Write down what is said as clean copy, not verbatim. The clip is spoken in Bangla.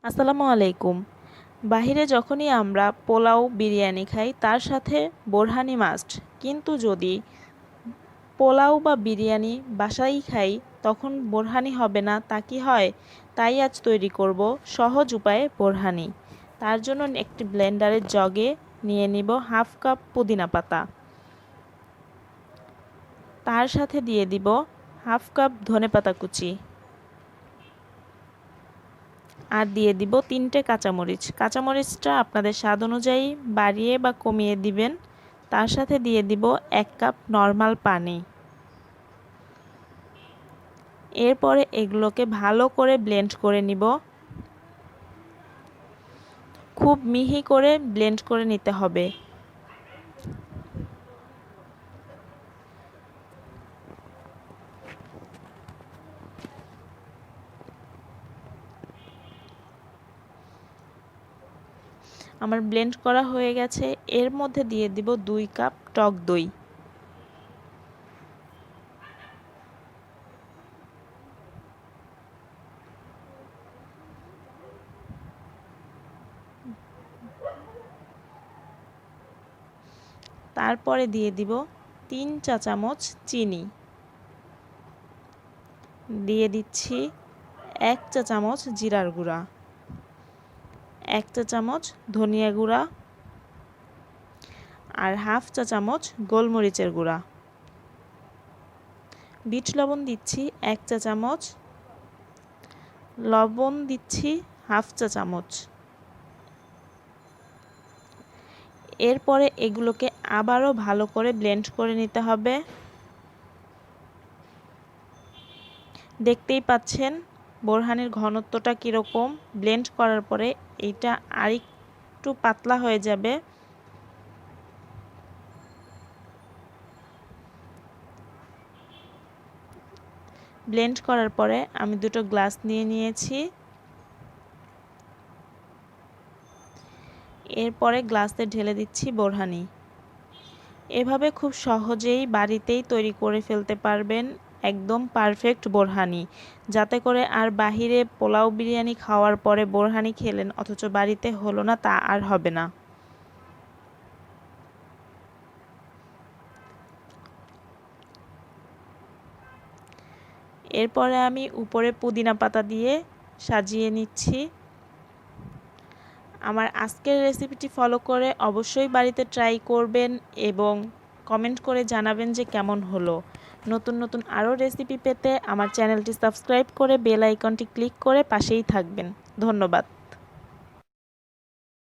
আসসালামু আলাইকুম। বাহিরে যখনই আমরা পোলাও বিরিয়ানি খাই তার সাথে বোরহানি মাস্ট। কিন্তু যদি পোলাও বা বিরিয়ানি বাসায় খাই তখন বোরহানি হবে না, তা কি হয়? তাই আজ তৈরি করব সহজ উপায়ে বোরহানি। তার জন্য একটি ব্লেন্ডারের জগে নিয়ে নিব হাফ কাপ পুদিনা পাতা, তার সাথে দিয়ে দিব হাফ কাপ ধনেপাতা কুচি, আর দিয়ে দিব 3টে কাঁচামরিচ। কাঁচামরিচটা আপনাদের স্বাদ অনুযায়ী বাড়িয়ে বা কমিয়ে দিবেন। তার সাথে দিয়ে দিব 1 কাপ নর্মাল পানি। এরপরে এগুলোকে ভালো করে ব্লেন্ড করে নিব। খুব মিহি করে ব্লেন্ড করে নিতে হবে। আমার ব্লেন্ড করা হয়ে গেছে। এর মধ্যে দিয়ে দিব 2 কাপ টক দই। তারপরে দিয়ে দিব 3 চা চামচ চিনি। দিয়ে দিচ্ছি 1 চা চামচ জিরার গুঁড়া, 1 চা চামচ ধনিয়া গুঁড়া, আর হাফ চা চামচ গোলমরিচের গুঁড়া। বিট লবণ দিচ্ছি 1 চা চামচ, লবণ দিচ্ছি হাফ চা চামচ। এরপরে এগুলোকে আবারও ভালো করে ব্লেন্ড করে নিতে হবে। দেখতেই পাচ্ছেন বোরহানির ঘনত্বটা কীরকম। ব্লেন্ড করার পরে এইটা আরেকটু পাতলা হয়ে যাবে। ব্লেন্ড করার পরে আমি 2টো গ্লাস নিয়ে নিয়েছি। এরপরে গ্লাসে ঢেলে দিচ্ছি বোরহানি। এভাবে খুব সহজেই বাড়িতেই তৈরি করে ফেলতে পারবেন একদম পারফেক্ট বোরহানি, যাতে করে আর বাহিরে পোলাও বিরিয়ানি খাওয়ার পরে বোরহানি খেলেন অথচ বাড়িতে হলো না, তা আর হবে না। এরপরে আমি উপরে পুদিনা পাতা দিয়ে সাজিয়ে নিচ্ছি। আমার আজকের রেসিপিটি ফলো করে অবশ্যই বাড়িতে ট্রাই করবেন এবং কমেন্ট করে জানাবেন যে কেমন হলো। নতুন নতুন আরও রেসিপি পেতে আমার চ্যানেলটি সাবস্ক্রাইব করে বেল আইকনটি ক্লিক করে পাশেই থাকবেন। ধন্যবাদ।